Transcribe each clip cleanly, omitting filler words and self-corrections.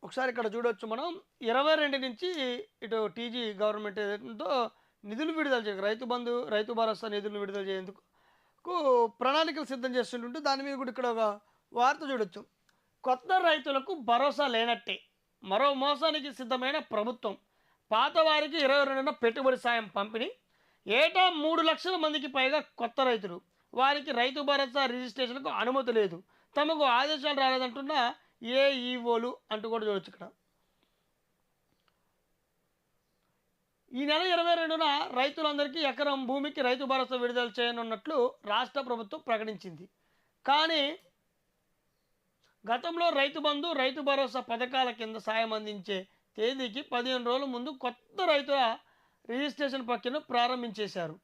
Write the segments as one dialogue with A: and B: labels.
A: ఒకసారి ఇక్కడ చూడొచ్చు మనం 22 నుంచి ఇటు టీజీ గవర్నమెంట్ ఏదైతుందో నిధులు విడుదల చేయక రైతు బంధు, రైతు భరోసా నిధులు విడుదల చేయేందుకు ప్రణాళికలు సిద్ధం చేస్తుంటుంటే దాని మీద కూడా ఇక్కడ ఒక వార్త చూడొచ్చు. కొత్త రైతులకు భరోసా లేనట్టే. మరో మోసానికి సిద్ధమైన ప్రభుత్వం. పాత వారికి 22న పెట్టుబడి సాయం పంపిణీ. ఏటా 3 లక్షల మందికి పైగా కొత్త రైతులు. వారికి రైతు భరోసా రిజిస్ట్రేషన్కు అనుమతి లేదు. తమకు ఆదేశాలు రాలేదంటున్న ఏఈఓలు అంటూ కూడా చూడొచ్చు ఇక్కడ. ఈ నెల 22న రైతులందరికీ ఎకరం భూమికి రైతు భరోసా విడుదల చేయనున్నట్లు రాష్ట్ర ప్రభుత్వం ప్రకటించింది. కానీ గతంలో రైతు బంధు, రైతు భరోసా పథకాల కింద సాయం అందించే తేదీకి 15 రోజుల ముందు కొత్త రైతుల రిజిస్ట్రేషన్ ప్రక్రియను ప్రారంభించేవారు.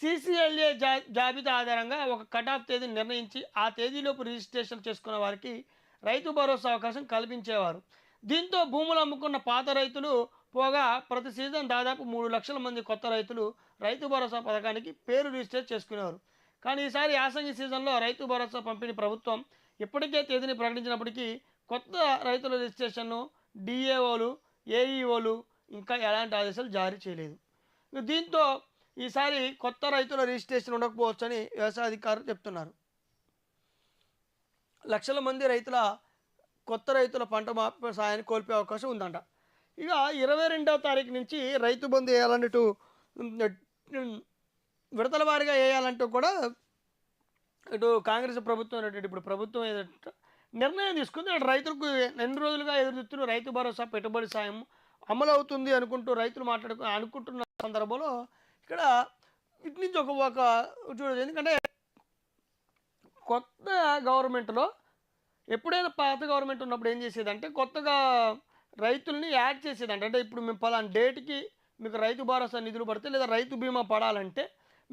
A: సీసీఎల్ఏ జాబితా ఆధారంగా ఒక కటాఫ్ తేదీని నిర్ణయించి ఆ తేదీలోపు రిజిస్ట్రేషన్ చేసుకున్న వారికి రైతు భరోసా అవకాశం కల్పించేవారు. దీంతో భూములు అమ్ముకున్న పాత రైతులు పోగా ప్రతి సీజన్ దాదాపు 3 లక్షల మంది కొత్త రైతులు రైతు భరోసా పథకానికి పేరు రిజిస్టర్ చేసుకునేవారు. కానీ ఈసారి యాసంగి సీజన్లో రైతు భరోసా పంపిణీ ప్రభుత్వం ఇప్పటికే తేదీని ప్రకటించినప్పటికీ కొత్త రైతుల రిజిస్ట్రేషన్ను డిఏఓలు, ఏఈఓలు ఇంకా ఎలాంటి ఆదేశాలు జారీ చేయలేదు. దీంతో ఈసారి కొత్త రైతుల రిజిస్ట్రేషన్ ఉండకపోవచ్చని వ్యవసాయ అధికారులు చెప్తున్నారు. లక్షల మంది కొత్త రైతుల పంట సాయాన్ని కోల్పోయే అవకాశం ఉందంట. ఇక 22వ తారీఖు నుంచి రైతు బంధు వేయాలన్నట్టు విడతల వారీగా వేయాలంటూ కూడా ఇటు కాంగ్రెస్ ప్రభుత్వం అనేటువంటి ఇప్పుడు ప్రభుత్వం ఏదంటే నిర్ణయం తీసుకుంది. రైతులకు ఎన్ని రోజులుగా ఎదురుచూస్తున్న రైతు భరోసా పెట్టుబడి సాయం అమలు అవుతుంది అనుకుంటూ రైతులు అనుకుంటున్న సందర్భంలో ఇక్కడ ఇటు నుంచి ఒక చూడదు. ఎందుకంటే కొత్త గవర్నమెంట్లో ఎప్పుడైనా పాత గవర్నమెంట్ ఉన్నప్పుడు ఏం చేసేదంటే కొత్తగా రైతుల్ని యాడ్ చేసేదంట. అంటే ఇప్పుడు మేము పలానా డేట్కి మీకు రైతు భరోసా నిధులు పడితే లేదా రైతు బీమా పడాలంటే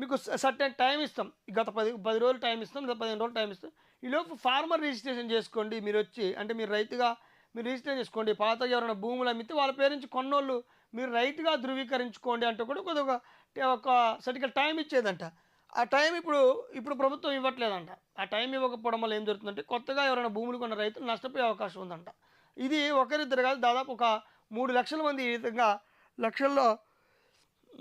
A: మీకు సర్టెన్ టైం ఇస్తాం. గత 10 రోజులు టైం ఇస్తాం, లేదా 15 రోజులు టైం ఇస్తాం. ఈలోపు ఫార్మర్ రిజిస్ట్రేషన్ చేసుకోండి. మీరు వచ్చి అంటే మీరు రైతుగా మీరు రిజిస్ట్రేషన్ చేసుకోండి. పాతగా ఎవరైనా భూములు అమ్మితే వాళ్ళ పేరు నుంచి కొన్నోళ్ళు మీరు రైతుగా ధృవీకరించుకోండి అంటూ కూడా కొద్దిగా ఒక సర్టికల్ టైం ఇచ్చేదంట. ఆ టైం ఇప్పుడు ప్రభుత్వం ఇవ్వట్లేదంట. ఆ టైం ఇవ్వకపోవడం వల్ల ఏం జరుగుతుందంటే కొత్తగా ఎవరైనా భూములు కొన్న రైతులు నష్టపోయే అవకాశం ఉందంట. ఇది ఒకరిద్దరు కాదు, దాదాపు ఒక 3 లక్షల మంది ఈ విధంగా లక్షల్లో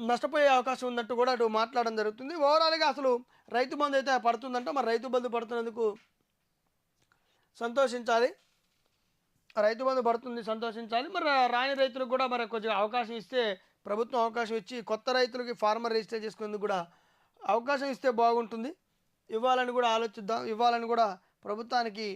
A: నష్టపోయే అవకాశం ఉందంటూ కూడా అటు మాట్లాడడం జరుగుతుంది. ఓవరాల్గా అసలు రైతు బంధు అయితే పడుతుందంట. మరి రైతు బంధు పడుతున్నందుకు సంతోషించాలి. రైతు బంధు పడుతుంది, సంతోషించాలి. మరి రాని రైతులకు కూడా మరి కొంచెం అవకాశం ఇస్తే ప్రభుత్వం అవకాశం ఇచ్చి కొత్త రైతులకి ఫార్మర్ రిజిస్టర్ చేసుకునేందుకు కూడా అవకాశం ఇస్తే బాగుంటుంది. ఇవ్వాలని కూడా ఆలోచిద్దాం. ఇవ్వాలని కూడా ప్రభుత్వానికి